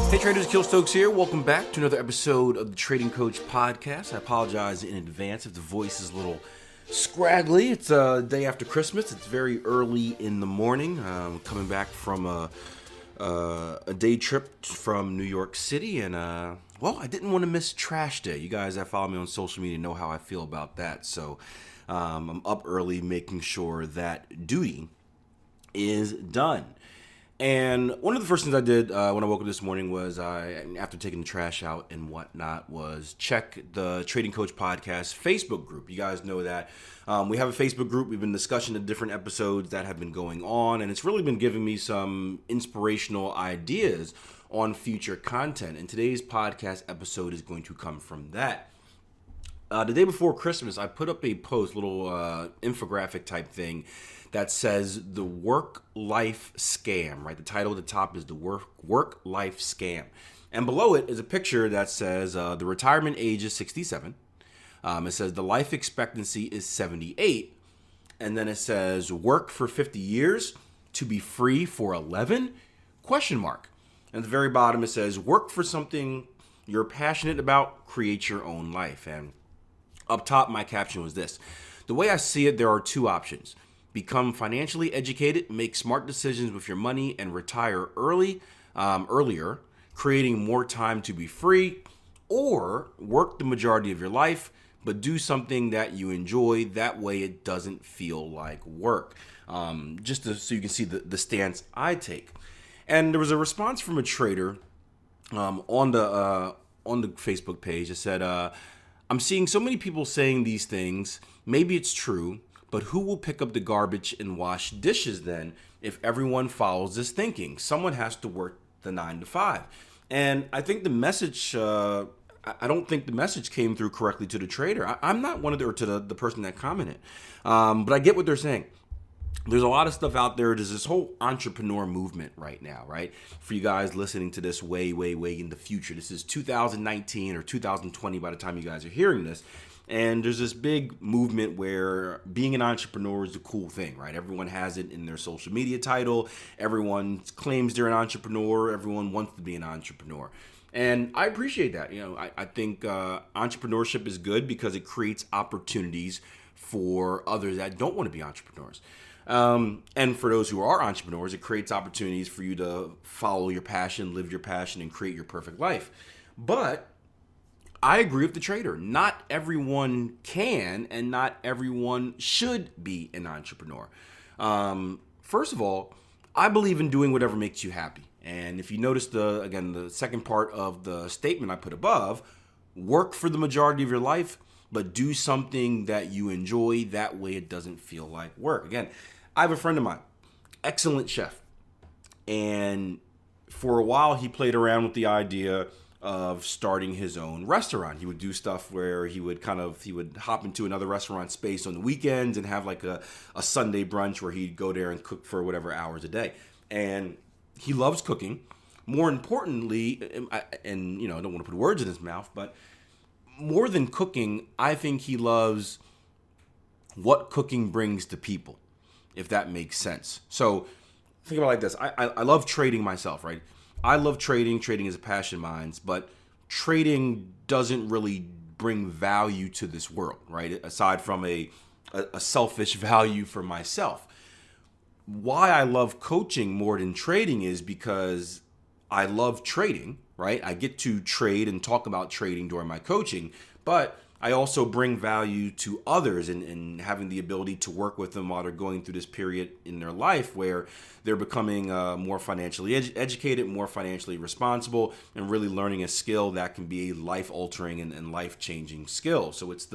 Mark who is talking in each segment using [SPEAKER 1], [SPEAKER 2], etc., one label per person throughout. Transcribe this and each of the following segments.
[SPEAKER 1] Hey traders, Akil Stokes here. Welcome back to another episode of the Trading Coach Podcast. I apologize in advance if the voice is a little scraggly. It's a day after Christmas. It's very early in the morning. Coming back from a day trip from New York City, and I didn't want to miss Trash Day. You guys that follow me on social media know how I feel about that. So I'm up early making sure that duty is done. And one of the first things I did when I woke up this morning was after taking the trash out and whatnot, was check the Trading Coach Podcast Facebook group. You guys know that we have a Facebook group. We've been discussing the different episodes that have been going on, and it's really been giving me some inspirational ideas on future content. And today's podcast episode is going to come from that. The day before Christmas, I put up a post, little infographic type thing, that says the WorkLife Scam, right? The title at the top is the WorkLife Scam. And below it is a picture that says the retirement age is 67. It says the life expectancy is 78. And then it says work for 50 years to be free for 11? Question mark. And at the very bottom it says work for something you're passionate about, create your own life. And up top my caption was this. The way I see it, there are two options. Become financially educated, make smart decisions with your money, and retire earlier, creating more time to be free, or work the majority of your life, but do something that you enjoy. That way it doesn't feel like work. So you can see the stance I take. And there was a response from a trader on the Facebook page that said, I'm seeing so many people saying these things. Maybe it's true. But who will pick up the garbage and wash dishes then if everyone follows this thinking? Someone has to work the 9 to 5. And I think the message, I don't think the message came through correctly to the trader. I'm not one of or to the person that commented. But I get what they're saying. There's a lot of stuff out there. There's this whole entrepreneur movement right now, right? For you guys listening to this way in the future. This is 2019 or 2020 by the time you guys are hearing this. And there's this big movement where being an entrepreneur is a cool thing, right? Everyone has it in their social media title. Everyone claims they're an entrepreneur. Everyone wants to be an entrepreneur. And I appreciate that. You know, I think entrepreneurship is good because it creates opportunities for others that don't want to be entrepreneurs. And for those who are entrepreneurs, it creates opportunities for you to follow your passion, live your passion, and create your perfect life. But I agree with the trader. Not everyone can and not everyone should be an entrepreneur. First of all, I believe in doing whatever makes you happy. And if you notice the second part of the statement I put above, work for the majority of your life, but do something that you enjoy. That way it doesn't feel like work. Again, I have a friend of mine, excellent chef. And for a while he played around with the idea of starting his own restaurant. He would do stuff where he would hop into another restaurant space on the weekends and have like a Sunday brunch where he'd go there and cook for whatever hours a day. And he loves cooking. More importantly, and I don't want to put words in his mouth, but more than cooking, I think he loves what cooking brings to people, if that makes sense. So think about it like this. I love trading myself, right? I love trading. Trading is a passion of mine, but trading doesn't really bring value to this world, right? Aside from a selfish value for myself. Why I love coaching more than trading is because I love trading, right? I get to trade and talk about trading during my coaching, but I also bring value to others and having the ability to work with them while they're going through this period in their life where they're becoming more financially educated, more financially responsible, and really learning a skill that can be a life-altering and life-changing skill. So it's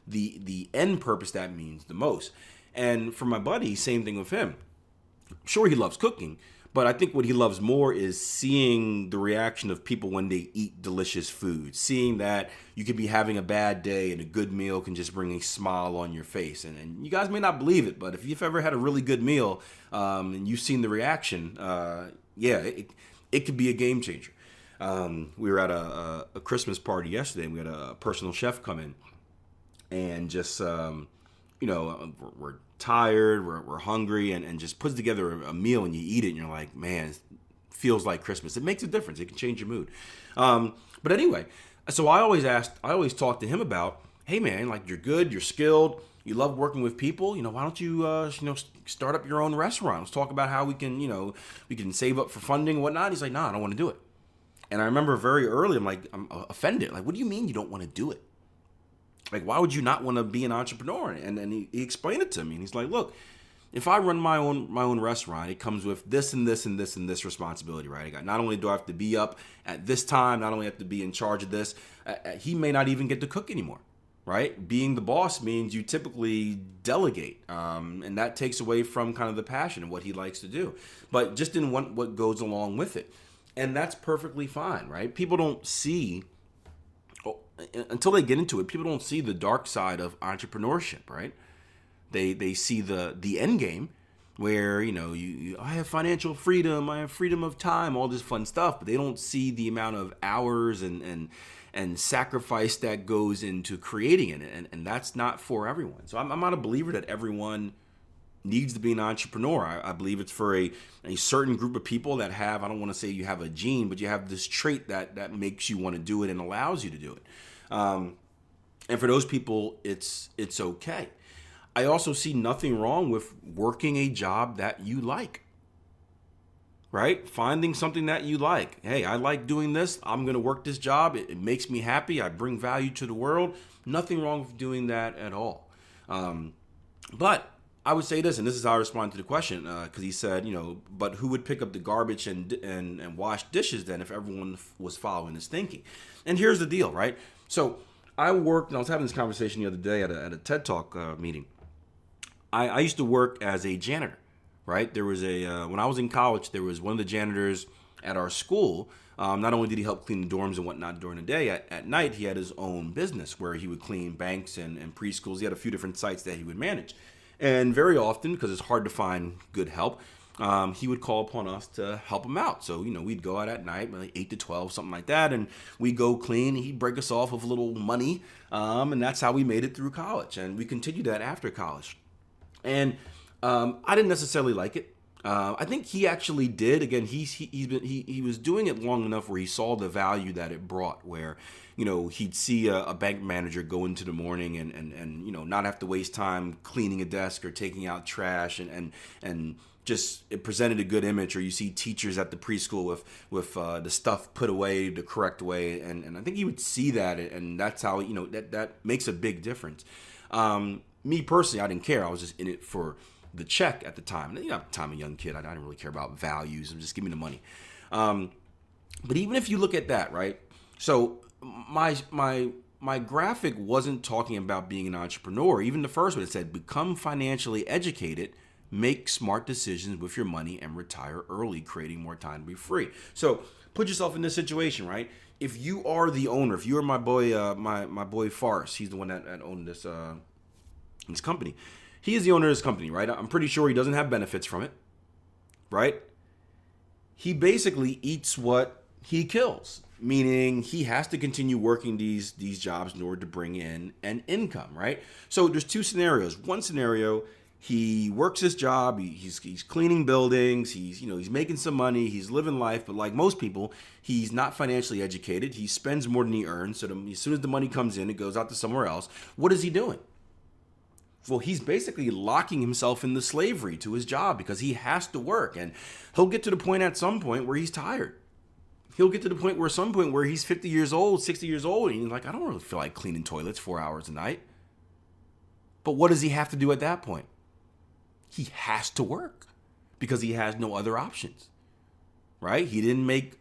[SPEAKER 1] the end purpose that means the most. And for my buddy, same thing with him. Sure, he loves cooking, but I think what he loves more is seeing the reaction of people when they eat delicious food, seeing that you could be having a bad day and a good meal can just bring a smile on your face. And you guys may not believe it, but if you've ever had a really good meal and you've seen the reaction, it could be a game changer. We were at a Christmas party yesterday, and we had a personal chef come in and just, we're tired, we're hungry, and just puts together a meal, and you eat it and you're like, man, feels like Christmas. It makes a difference. It can change your mood. But anyway, so I always talk to him about, hey man, like you're good, you're skilled, you love working with people. Why don't you, start up your own restaurant? Let's talk about how we can save up for funding and whatnot. He's like, nah, I don't want to do it. And I remember very early, I'm offended. Like, what do you mean you don't want to do it? Like, why would you not want to be an entrepreneur? And then he explained it to me. And he's like, look, if I run my own restaurant, it comes with this and this and this and this responsibility, right? Not only do I have to be up at this time, not only have to be in charge of this, he may not even get to cook anymore, right? Being the boss means you typically delegate, and that takes away from kind of the passion and what he likes to do, but just in what goes along with it. And that's perfectly fine, right? People don't see, until they get into it, people don't see the dark side of entrepreneurship, right? They see the end game where, I have financial freedom, I have freedom of time, all this fun stuff, but they don't see the amount of hours and sacrifice that goes into creating it. And that's not for everyone. So I'm not a believer that everyone needs to be an entrepreneur. I believe it's for a certain group of people that have, I don't want to say you have a gene, but you have this trait that makes you want to do it and allows you to do it. And for those people, it's okay. I also see nothing wrong with working a job that you like, right? Finding something that you like. Hey, I like doing this. I'm going to work this job. It makes me happy. I bring value to the world. Nothing wrong with doing that at all. But I would say this, and this is how I respond to the question, because he said, but who would pick up the garbage and wash dishes then if everyone was following his thinking? And here's the deal, right? So I was having this conversation the other day at a TED Talk meeting. I used to work as a janitor, right? There was when I was in college, there was one of the janitors at our school. Not only did he help clean the dorms and whatnot during the day, at night he had his own business where he would clean banks and preschools. He had a few different sites that he would manage. And very often, because it's hard to find good help, he would call upon us to help him out. So, we'd go out at night, like 8 to 12, something like that, and we'd go clean. He'd break us off with a little money, and that's how we made it through college. And we continued that after college. And I didn't necessarily like it. I think he actually did. Again, he was doing it long enough where he saw the value that it brought, where he'd see a bank manager go into the morning and not have to waste time cleaning a desk or taking out trash and just it presented a good image. Or you see teachers at the preschool with the stuff put away the correct way, and I think he would see that, and that's how that makes a big difference. Me personally, I didn't care. I was just in it for the check at the time. At the time, a young kid, I didn't really care about values. Just give me the money. But even if you look at that, right? So my graphic wasn't talking about being an entrepreneur. Even the first one, it said, become financially educated, make smart decisions with your money, and retire early, creating more time to be free. So put yourself in this situation, right? If you are the owner, if you are my boy, my boy Forrest, he's the one that owned this company. He is the owner of this company, right? I'm pretty sure he doesn't have benefits from it, right? He basically eats what he kills, meaning he has to continue working these jobs in order to bring in an income, right? So there's two scenarios. One scenario, he works his job, he's cleaning buildings, he's making some money, he's living life, but like most people, he's not financially educated. He spends more than he earns, so as soon as the money comes in, it goes out to somewhere else. What is he doing? Well, he's basically locking himself into slavery to his job because he has to work, and he'll get to the point at some point where he's tired. He'll get to the point where he's 50 years old, 60 years old, and he's like, I don't really feel like cleaning toilets 4 hours a night. But what does he have to do at that point? He has to work because he has no other options, right? He didn't make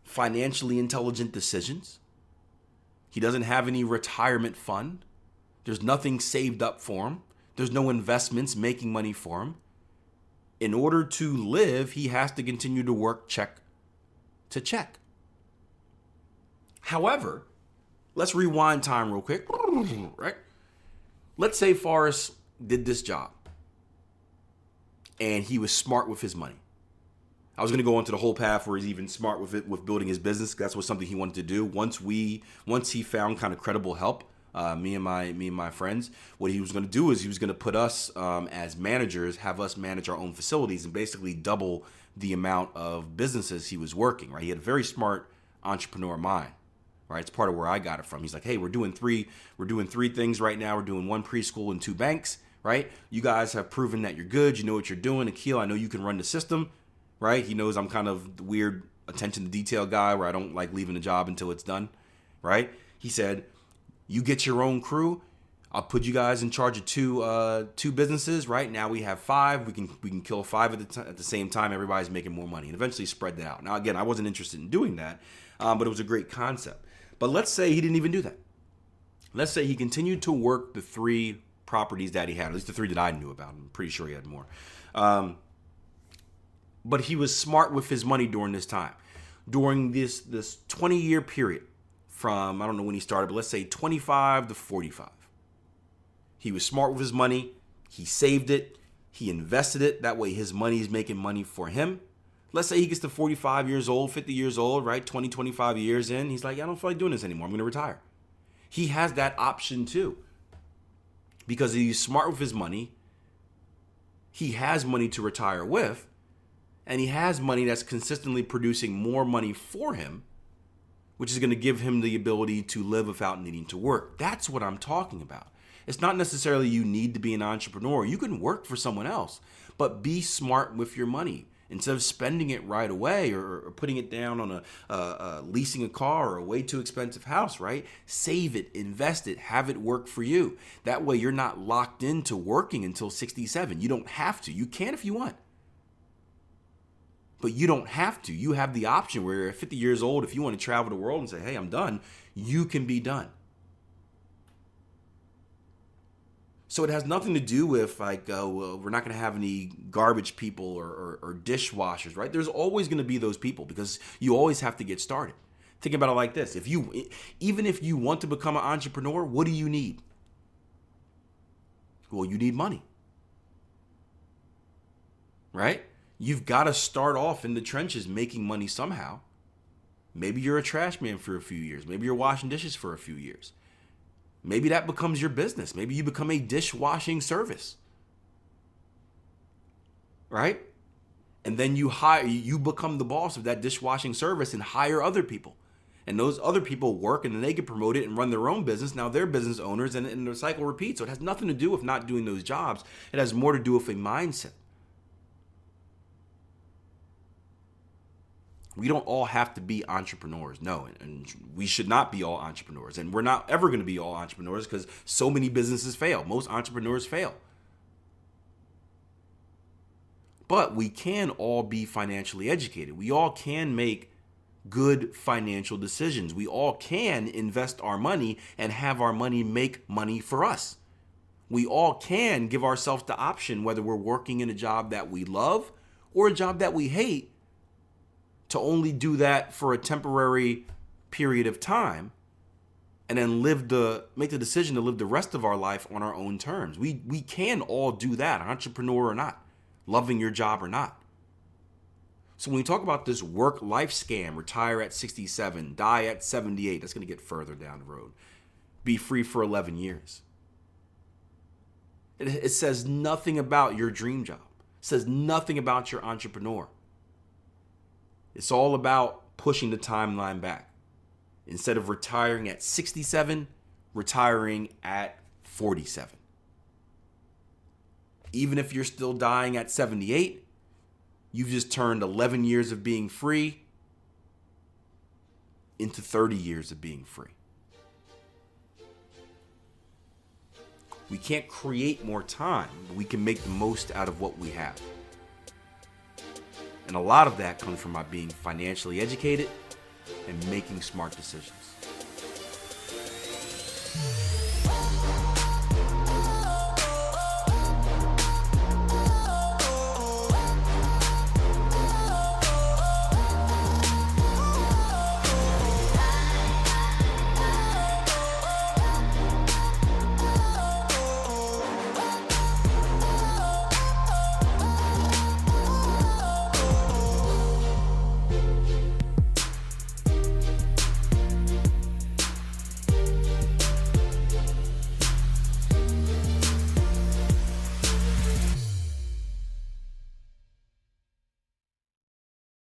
[SPEAKER 1] financially intelligent decisions. He doesn't have any retirement fund. There's nothing saved up for him. There's no investments making money for him. In order to live, he has to continue to work check to check. However, let's rewind time real quick, right? Let's say Forrest did this job and he was smart with his money. I was going to go into the whole path where he's even smart with it, with building his business. That's what something he wanted to do. Once he found kind of credible help me and my friends. What he was going to do is he was going to put us as managers, have us manage our own facilities, and basically double the amount of businesses he was working. Right, he had a very smart entrepreneur mind. Right, it's part of where I got it from. He's like, hey, we're doing three things right now. We're doing 1 preschool and 2 banks. Right, you guys have proven that you're good. You know what you're doing. Akil, I know you can run the system. Right, he knows I'm kind of the weird attention to detail guy where I don't like leaving the job until it's done. Right, he said, you get your own crew. I'll put you guys in charge of two businesses. Right now we have 5. We can kill 5 at the same time. Everybody's making more money, and eventually spread that out. Now again, I wasn't interested in doing that, but it was a great concept. But let's say he didn't even do that. Let's say he continued to work the 3 properties that he had, at least the 3 that I knew about. I'm pretty sure he had more. But he was smart with his money during this time. During this 20-year period from, I don't know when he started, but let's say 25 to 45. He was smart with his money. He saved it. He invested it. That way his money is making money for him. Let's say he gets to 45 years old, 50 years old, right? 20, 25 years in. He's like, I don't feel like doing this anymore. I'm going to retire. He has that option too. Because he's smart with his money. He has money to retire with. And he has money that's consistently producing more money for him, which is going to give him the ability to live without needing to work. That's what I'm talking about. It's not necessarily you need to be an entrepreneur. You can work for someone else, but be smart with your money. Instead of spending it right away or putting it down on leasing a car or a way too expensive house, right? Save it, invest it, have it work for you. That way you're not locked into working until 67. You don't have to. You can if you want. But you don't have to. You have the option where at 50 years old, if you want to travel the world and say, hey, I'm done, you can be done. So it has nothing to do with like, well, we're not going to have any garbage people or dishwashers, right? There's always going to be those people because you always have to get started. Think about it like this. Even if you want to become an entrepreneur, what do you need? Well, you need money, right? You've got to start off in the trenches making money somehow. Maybe you're a trash man for a few years. Maybe you're washing dishes for a few years. Maybe that becomes your business. Maybe you become a dishwashing service, right? And then you become the boss of that dishwashing service and hire other people. And those other people work and then they get promoted and run their own business. Now they're business owners and the cycle repeats. So it has nothing to do with not doing those jobs. It has more to do with a mindset. We don't all have to be entrepreneurs. No, and we should not be all entrepreneurs. And we're not ever going to be all entrepreneurs because so many businesses fail. Most entrepreneurs fail. But we can all be financially educated. We all can make good financial decisions. We all can invest our money and have our money make money for us. We all can give ourselves the option, whether we're working in a job that we love or a job that we hate, to only do that for a temporary period of time and then make the decision to live the rest of our life on our own terms. We can all do that, entrepreneur or not, loving your job or not. So when we talk about this work-life scam, retire at 67, die at 78, that's going to get further down the road. Be free for 11 years. It says nothing about your dream job. It says nothing about your entrepreneur. It's all about pushing the timeline back. Instead of retiring at 67, retiring at 47. Even if you're still dying at 78, you've just turned 11 years of being free into 30 years of being free. We can't create more time, but we can make the most out of what we have. And a lot of that comes from by being financially educated and making smart decisions.